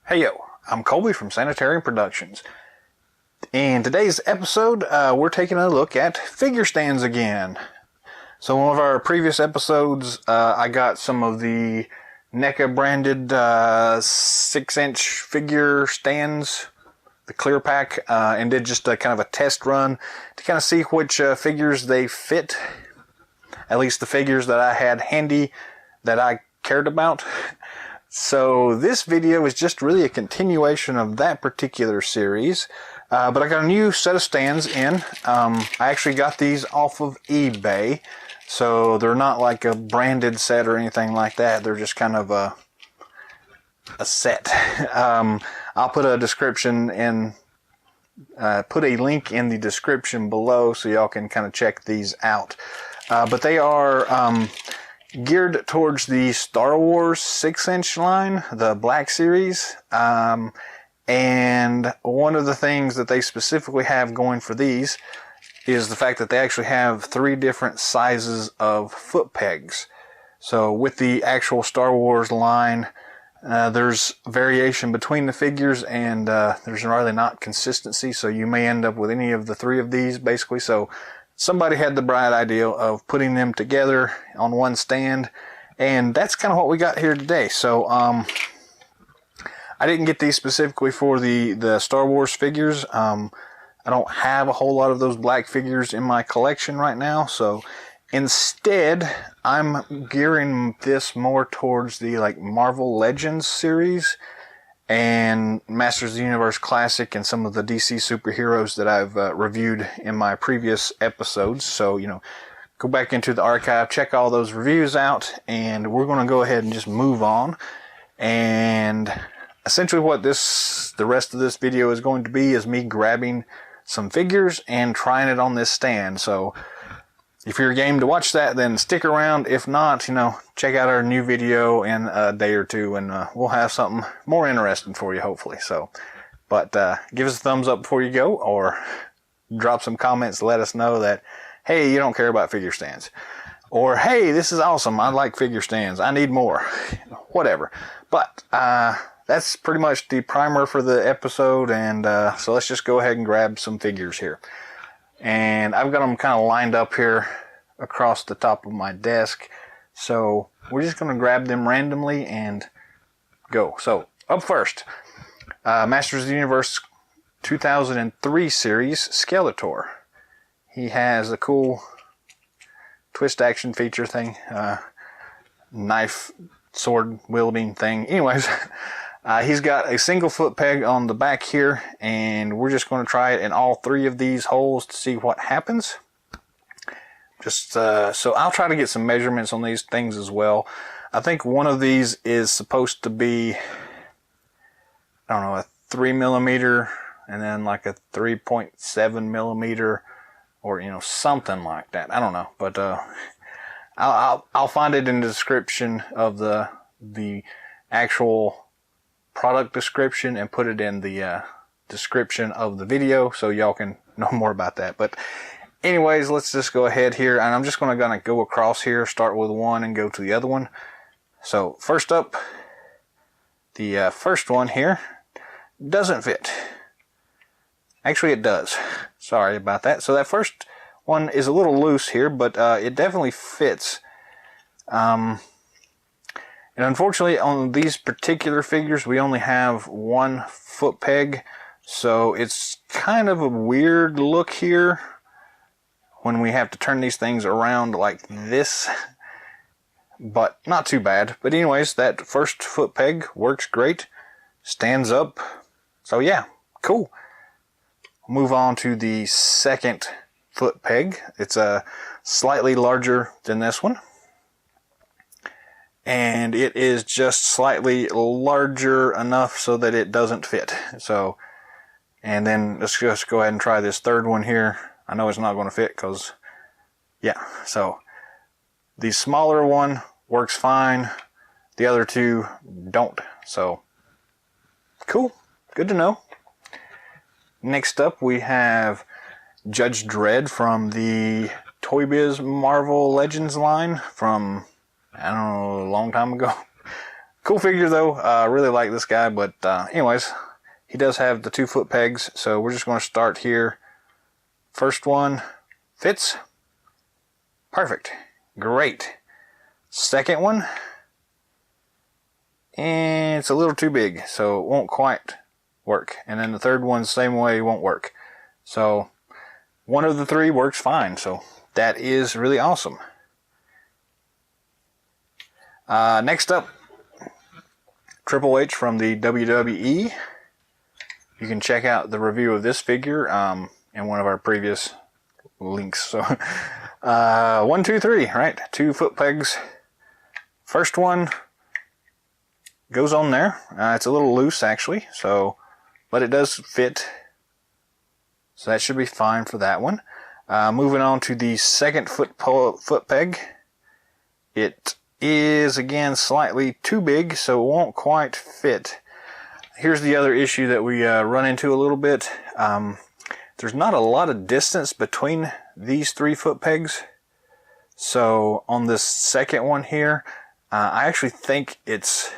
Hey yo, I'm Colby from Sanitarium Productions. In today's episode, we're taking a look at figure stands again. So in one of our previous episodes, I got some of the NECA branded 6-inch figure stands, the clear pack, and did just a kind of a test run to kind of see which figures they fit. At least the figures that I had handy that I cared about. So this video is just really a continuation of that particular series, but I got a new set of stands in. I actually got these off of eBay, so they're not like a branded set or anything like that. They're just kind of a set. I'll put a description in, put a link in the description below so y'all can kind of check these out. But they are geared towards the Star Wars 6-inch line, the Black Series, and one of the things that they specifically have going for these is the fact that they actually have 3 different sizes of foot pegs. So with the actual Star Wars line, there's variation between the figures, and there's really not consistency, so you may end up with any of the 3 of these basically. So somebody had the bright idea of putting them together on one stand, and that's kind of what we got here today. So I didn't get these specifically for the Star Wars figures. I don't have a whole lot of those black figures in my collection right now, so instead I'm gearing this more towards the like Marvel Legends series and Masters of the Universe Classic and some of the DC superheroes that I've reviewed in my previous episodes. So, you know, go back into the archive, check all those reviews out, and we're going to go ahead and just move on. And essentially what the rest of this video is going to be is me grabbing some figures and trying it on this stand. So if you're game to watch that, then stick around. If not, you know, check out our new video in a day or two, and we'll have something more interesting for you, hopefully. So, but give us a thumbs up before you go, or drop some comments to let us know that, hey, you don't care about figure stands. Or, hey, this is awesome. I like figure stands. I need more. Whatever. But that's pretty much the primer for the episode, and so let's just go ahead and grab some figures here. And I've got them kind of lined up here across the top of my desk. So we're just going to grab them randomly and go. So up first, Masters of the Universe 2003 series, Skeletor. He has a cool twist action feature thing, knife sword wielding thing. Anyways, he's got a single foot peg on the back here, and we're just going to try it in all 3 of these holes to see what happens. Just so I'll try to get some measurements on these things as well. I think one of these is supposed to be, I don't know, a 3mm, and then like a 3.7mm, or you know, something like that. I don't know, but I'll find it in the description of the actual product description and put it in the description of the video so y'all can know more about that. But anyways, let's just go ahead here, and I'm just gonna go across here, start with one and go to the other one. So first up, the first one here doesn't fit. Actually it does. Sorry about that. So that first one is a little loose here, but it definitely fits. And unfortunately, on these particular figures, we only have 1 foot peg, so it's kind of a weird look here when we have to turn these things around like this, but not too bad. But anyways, that first foot peg works great, stands up, so yeah, cool. Move on to the second foot peg. It's slightly larger than this one, and it is just slightly larger enough so that it doesn't fit. So, and then let's just go ahead and try this third one here. I know it's not going to fit because, yeah, so the smaller one works fine. The other 2 don't. So, cool. Good to know. Next up, we have Judge Dredd from the Toy Biz Marvel Legends line from, I don't know, a long time ago. Cool figure though. Really like this guy, but anyways, he does have the 2 foot pegs, so we're just going to start here. First one fits. Perfect. Great. Second one, and it's a little too big, so it won't quite work. And then the third one, same way, won't work. So one of the 3 works fine, so that is really awesome. Next up, Triple H from the WWE. You can check out the review of this figure in one of our previous links. So 1, 2, 3, right? 2 foot pegs. First one goes on there. It's a little loose actually, but it does fit. So that should be fine for that one. Moving on to the second foot peg. It is again slightly too big, so it won't quite fit. Here's the other issue that we run into a little bit. There's not a lot of distance between these 3 foot pegs. So on this second one here, I actually think it's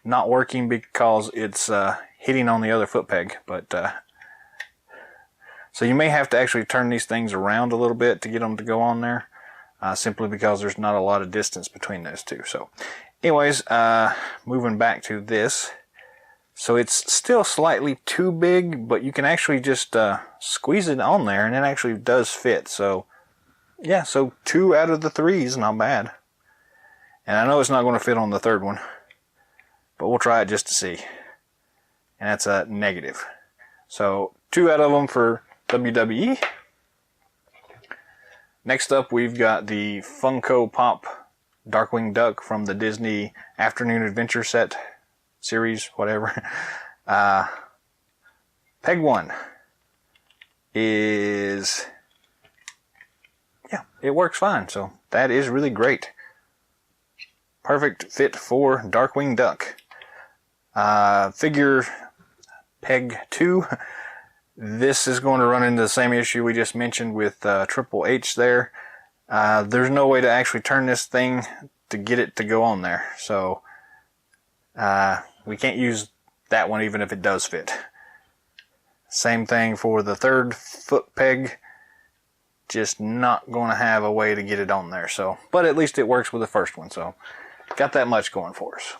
not working because it's hitting on the other foot peg. But so you may have to actually turn these things around a little bit to get them to go on there. Simply because there's not a lot of distance between those 2. So anyways, moving back to this. So it's still slightly too big, but you can actually just squeeze it on there and it actually does fit. So yeah, so 2 out of the 3 is not bad. And I know it's not going to fit on the third one, but we'll try it just to see. And that's a negative. So 2 out of them for WWE. Next up, we've got the Funko Pop Darkwing Duck from the Disney Afternoon Adventure set series, whatever. Peg 1 is, yeah, it works fine. So that is really great. Perfect fit for Darkwing Duck. Figure Peg 2. This is going to run into the same issue we just mentioned with Triple H there. There's no way to actually turn this thing to get it to go on there. So we can't use that one even if it does fit. Same thing for the third foot peg. Just not going to have a way to get it on there. So, but at least it works with the first one. So got that much going for us.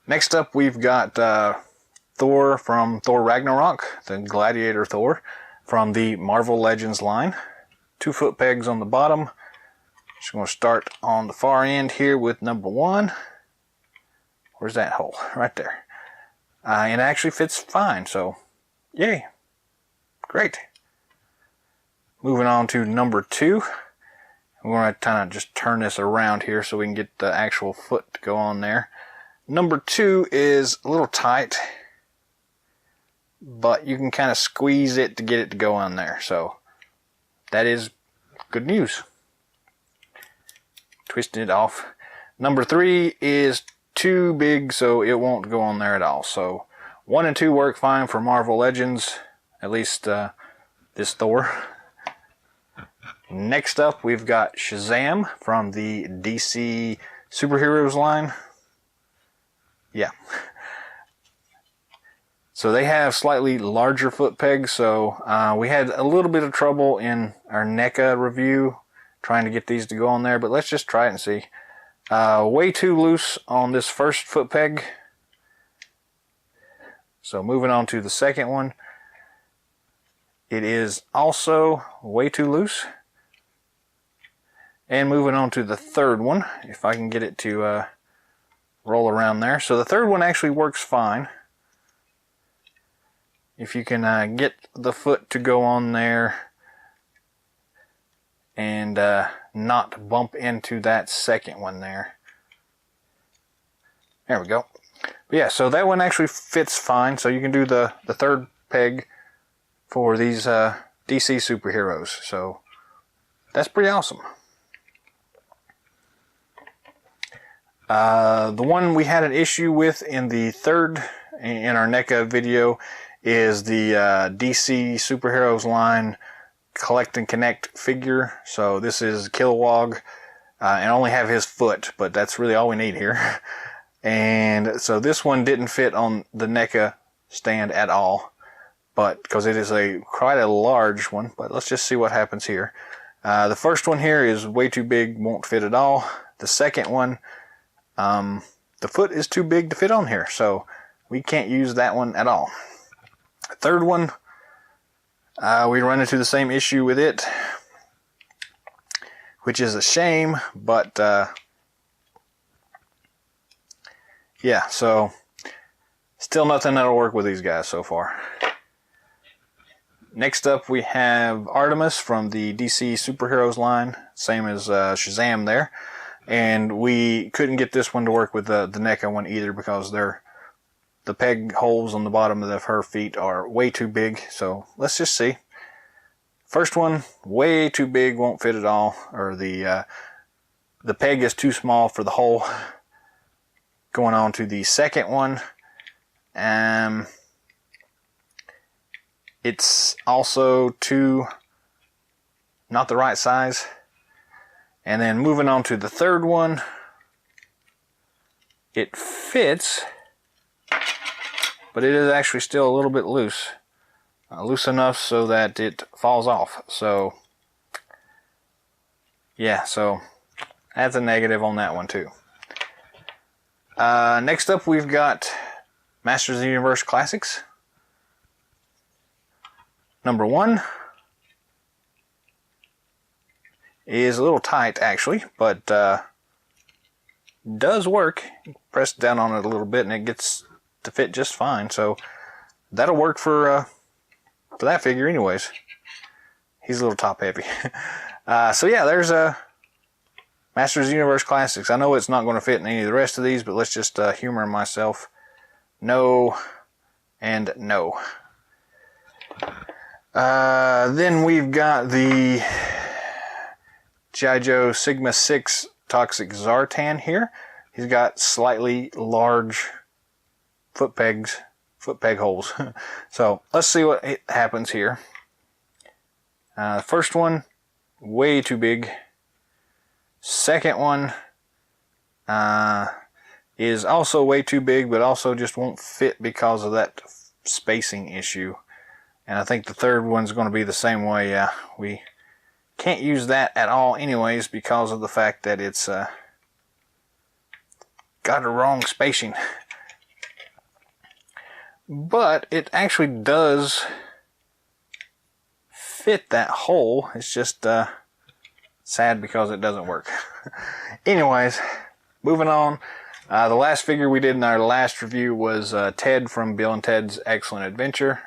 Next up, we've got Thor from Thor Ragnarok, the Gladiator Thor from the Marvel Legends line. 2 foot pegs on the bottom. Just going to start on the far end here with number 1. Where's that hole? Right there. And it actually fits fine, so yay. Great. Moving on to number 2. We're going to kind of just turn this around here so we can get the actual foot to go on there. Number 2 is a little tight, but you can kind of squeeze it to get it to go on there. So that is good news. Twisting it off. Number 3 is too big, so it won't go on there at all. So 1 and 2 work fine for Marvel Legends, at least this Thor. Next up, we've got Shazam from the DC Superheroes line. Yeah. So they have slightly larger foot pegs, so we had a little bit of trouble in our NECA review trying to get these to go on there, but let's just try it and see. Way too loose on this first foot peg. So moving on to the second one. It is also way too loose. And moving on to the third one, if I can get it to roll around there. So the third one actually works fine. If you can get the foot to go on there and not bump into that second one there. There we go. But yeah, so that one actually fits fine. So you can do the third peg for these DC superheroes. So that's pretty awesome. The one we had an issue with in our NECA video is the DC Superheroes line Collect and Connect figure. So this is Kilowog. and only have his foot, but that's really all we need here. And so this one didn't fit on the NECA stand at all, but because it is quite a large one. But let's just see what happens here. The first one here is way too big, won't fit at all. The second one, the foot is too big to fit on here, so we can't use that one at all. The third one, we run into the same issue with it, which is a shame, but yeah, so still nothing that'll work with these guys so far. Next up we have Artemis from the DC Superheroes line, same as Shazam there. And we couldn't get this one to work with the NECA one either, because the peg holes on the bottom of her feet are way too big. So let's just see. First one, way too big, won't fit at all, or the peg is too small for the hole. Going on to the second one, it's also not the right size. And then moving on to the third one, it fits, but it is actually still a little bit loose. Loose enough so that it falls off. So, yeah, so that's a negative on that one too. Next up we've got Masters of the Universe Classics. Number 1 is a little tight actually, but does work. Press down on it a little bit and it gets to fit just fine. So that'll work for that figure anyways. He's a little top heavy. So yeah, there's a Masters of the Universe Classics. I know it's not going to fit in any of the rest of these, but let's just humor myself. No and no. Then we've got the G.I. Joe Sigma 6 Toxic Zartan here. He's got slightly large foot peg holes. So let's see what happens here. The first one, way too big. Second one is also way too big, but also just won't fit because of that spacing issue. And I think the third one's going to be the same way. Yeah, we can't use that at all anyways because of the fact that it's got a wrong spacing. But it actually does fit that hole. It's just sad because it doesn't work. Anyways, moving on. The last figure we did in our last review was Ted from Bill and Ted's Excellent Adventure.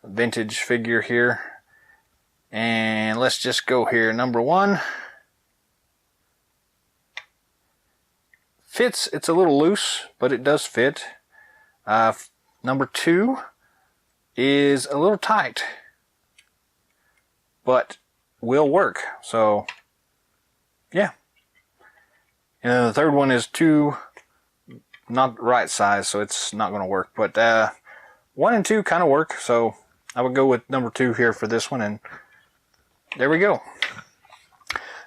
A vintage figure here. And let's just go here. Number 1. Fits. It's a little loose, but it does fit. Number 2 is a little tight, but will work. So, yeah. And then the third one is not the right size, so it's not going to work. But 1 and 2 kind of work, so I would go with number 2 here for this one, and there we go.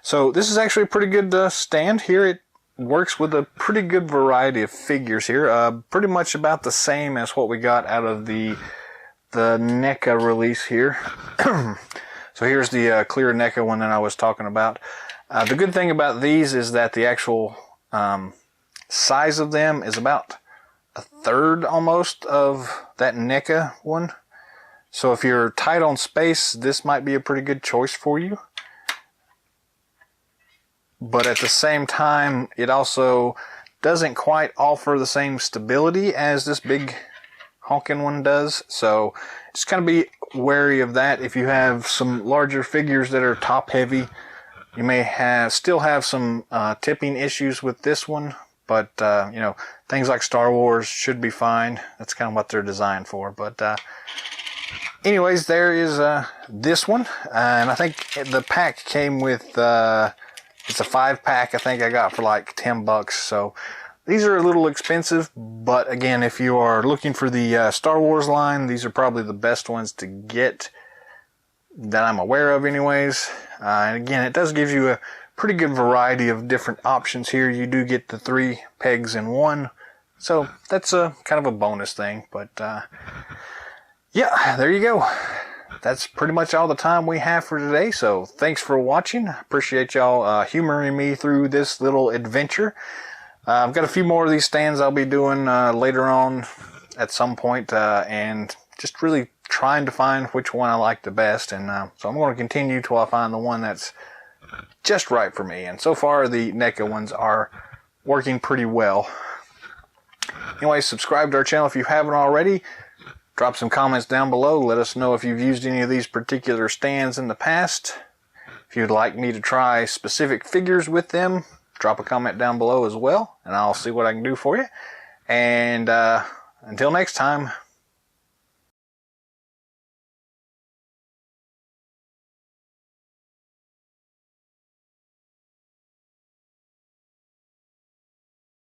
So this is actually a pretty good stand here. It works with a pretty good variety of figures here. Pretty much about the same as what we got out of the NECA release here. So here's the clear NECA one that I was talking about. The good thing about these is that the actual size of them is about a third almost of that NECA one. So if you're tight on space, this might be a pretty good choice for you. But at the same time, it also doesn't quite offer the same stability as this big honking one does. So just kind of be wary of that. If you have some larger figures that are top heavy, you may still have some tipping issues with this one. But, you know, things like Star Wars should be fine. That's kind of what they're designed for. But anyways, there is this one. And I think the pack came with... it's a 5-pack I think I got for like $10. So these are a little expensive, but again, if you are looking for the Star Wars line, these are probably the best ones to get that I'm aware of anyways. And again, it does give you a pretty good variety of different options here. You do get the 3 pegs in one, so that's a kind of a bonus thing. But yeah, there you go. That's pretty much all the time we have for today. So thanks for watching. Appreciate y'all humoring me through this little adventure. I've got a few more of these stands I'll be doing later on at some point, and just really trying to find which one I like the best. And so I'm going to continue till I find the one that's just right for me. And so far the NECA ones are working pretty well. Anyway, subscribe to our channel if you haven't already. Drop some comments down below. Let us know if you've used any of these particular stands in the past. If you'd like me to try specific figures with them, drop a comment down below as well, and I'll see what I can do for you. And until next time,